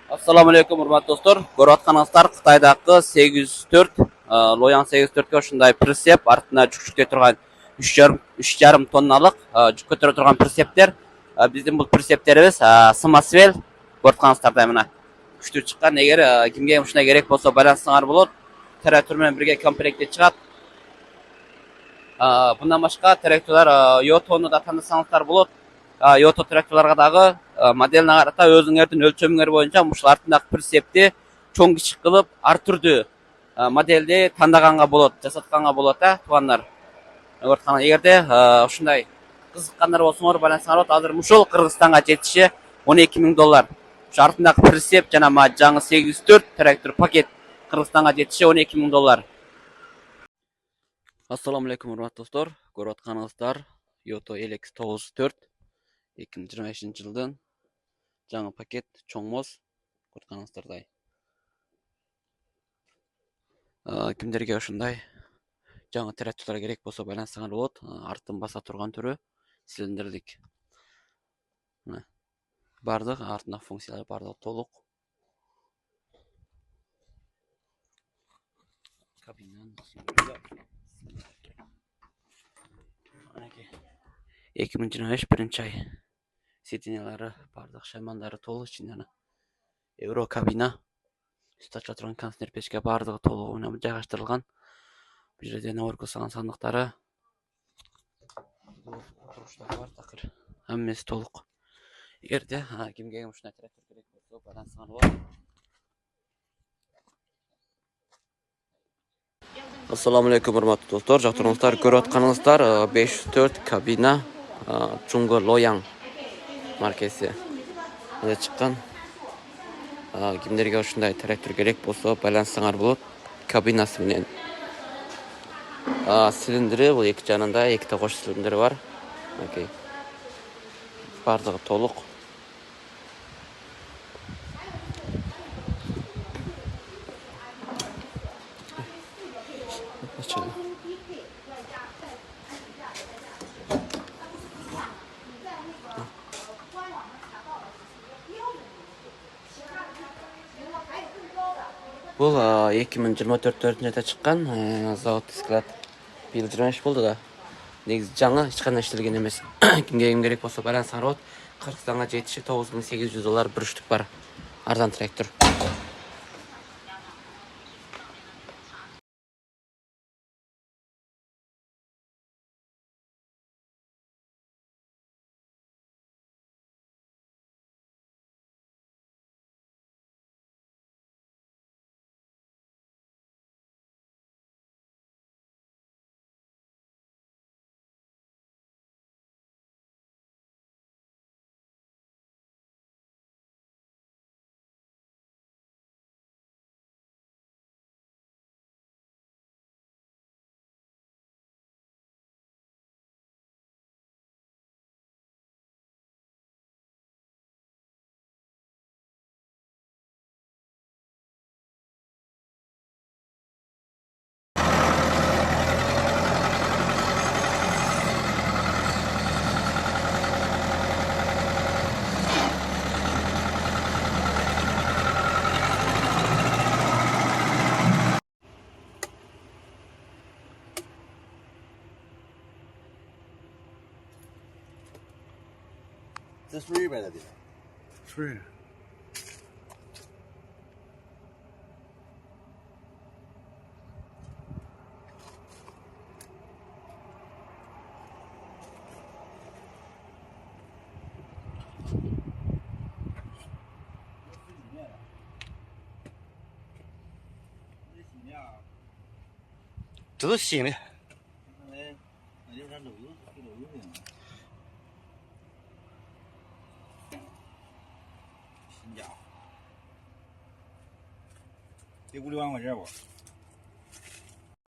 Assalamu alaikum урматтуу достор. Көрүп атканыңыздар Кытайдагы 804 Лоян 804 ушундай прицеп, артына жүк жүктөй турган 3,5 тонналык жүк көтөрө турган прицептер. Биздин бул прицептерибиз самосвел. Көрүп атканыңыздардай мына күчтүү чыккан. Эгер кимге ушундай керек болсо байланышыңар болот. Трактор менен бирге комплектте чыгат. Bundan başka traktörler Yoto'nu da tanısanızlar bulut. Yoto traktörlerge dagı modelini karata özüңердин өлчөмүңөр боюнча ушул артындагы прицепти чоң кичик кылып ар түрдүү модельди тандаганга болот, жасатканга болот туугандар. Эгерде ушундай кызыккандар болсоңор байланышыңар болот. Азыр ушул Кыргызстанга жетиши $12,000. Ушу артындагы прицеп жана жаңы 804 трактор пакет Кыргызстанга жетиши $12,000. Assalamu alaikum урматтуу достор. Көрүп атканыңыздар Yoto LX 904 2025 жылдын жаңы пакет чоң моз. Көрүп атканыңыздардай. Кимдерге ушундай жаңы тракторлор керек болсо байланышсаңар болот. Артын баса турган түрү цилиндрдик. Бардык артындагы функциялар бардыгы толук. Кабинанын 2025 ай сиденьялары бардык шаймандары толук ичинде Евро кабина үстү ачыла турган кондиционер печке бардыгы толугу менен жайгаштырылган. Бул жерде наборка салган сандыктары отуруштары бар такыр. Хаммасы толук. Эгерде кимге ушундай трактор керек болсо байланышыңар болот. Assalamu alaikum урматтуу достор. Жактырыңыздар көрүп атканыңыздар 504 кабина Чунго Лоян маркасы чыккан. Кимдерге ушундай трактор керек болсо байланышсаңар болот. Кабинасы менен. Цилиндри бул эки жанында эки кош цилиндри бар. Бардыгы толук. Бул 2024-жылда чыккан завод склад. Быйыл 25 болду да. Негизи жаңы эч кандай иштелген эмес. Кимге керек болсо байланышсаңар болот. Кыргызстанга жетиши $9,800 бир штук бар. Арзан трактор.这水呗，这地水。这是新的。新家，得5、6万块钱吧。